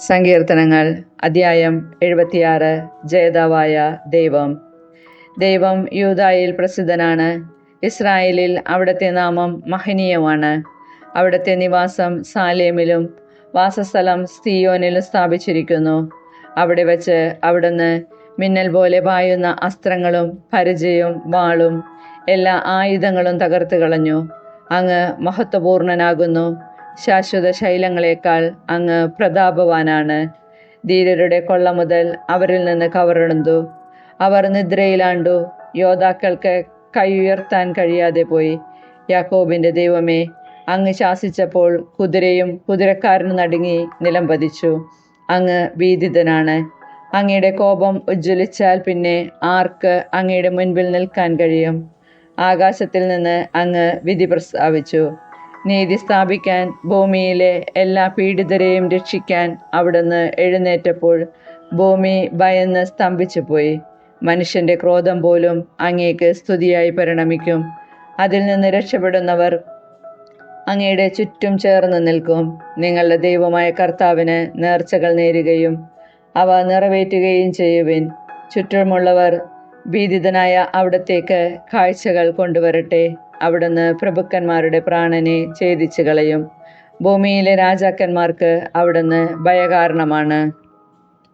സങ്കീർത്തനങ്ങൾ അധ്യായം 76. ജേതാവായ ദൈവം. ദൈവം യൂദായിൽ പ്രസിദ്ധനാണ്. ഇസ്രായേലിൽ അവിടുത്തെ നാമം മഹനീയമാണ്. അവിടുത്തെ നിവാസം സാലേമിലും വാസസ്ഥലം സീയോനിലും സ്ഥാപിച്ചിരിക്കുന്നു. അവിടെ വച്ച് അവിടുന്ന് മിന്നൽ പോലെ പായുന്ന അസ്ത്രങ്ങളും പരിചയും വാളും എല്ലാ ആയുധങ്ങളും തകർത്ത് കളഞ്ഞു. അങ്ങ് മഹത്വപൂർണനാകുന്നു. ശാശ്വത ശൈലങ്ങളെക്കാൾ അങ്ങ് പ്രതാപവാനാണ്. ധീരരുടെ കൊള്ള മുതൽ അവരിൽ നിന്ന് കവർന്നു. അവർ നിദ്രയിലാണ്ടു. യോദ്ധാക്കൾക്ക് കൈ ഉയർത്താൻ കഴിയാതെ പോയി. യാക്കോബിന്റെ ദൈവമേ, അങ്ങ് ശാസിച്ചപ്പോൾ കുതിരയും കുതിരക്കാരനും നടുങ്ങി നിലം പതിച്ചു. അങ്ങ് ഭീതിതനാണ്. അങ്ങയുടെ കോപം ഉജ്ജ്വലിച്ചാൽ പിന്നെ ആർക്ക് അങ്ങയുടെ മുൻപിൽ നിൽക്കാൻ കഴിയും? ആകാശത്തിൽ നിന്ന് അങ്ങ് വിധി പ്രസ്താവിച്ചു. നീതി സ്ഥാപിക്കാൻ, ഭൂമിയിലെ എല്ലാ പീഡിതരെയും രക്ഷിക്കാൻ അവിടുന്ന് എഴുന്നേറ്റപ്പോൾ ഭൂമി ഭയന്ന് സ്തംഭിച്ചു പോയി. മനുഷ്യന്റെ ക്രോധം പോലും അങ്ങേക്ക് സ്തുതിയായി പരിണമിക്കും. അതിൽ നിന്ന് രക്ഷപ്പെടുന്നവർ അങ്ങയുടെ ചുറ്റും ചേർന്ന് നിൽക്കും. നിങ്ങളുടെ ദൈവമായ കർത്താവിന് നേർച്ചകൾ നേരുകയും അവ നിറവേറ്റുകയും ചെയ്യുവിൻ. ചുറ്റുമുള്ളവർ ഭീതിതനായ അവിടത്തേക്ക് കാഴ്ചകൾ കൊണ്ടുവരട്ടെ. അവിടുന്ന് പ്രഭുക്കന്മാരുടെ പ്രാണനെ ഛേദിച്ചു കളയും. ഭൂമിയിലെ രാജാക്കന്മാർക്ക് അവിടുന്ന് ഭയകാരണമാണ്.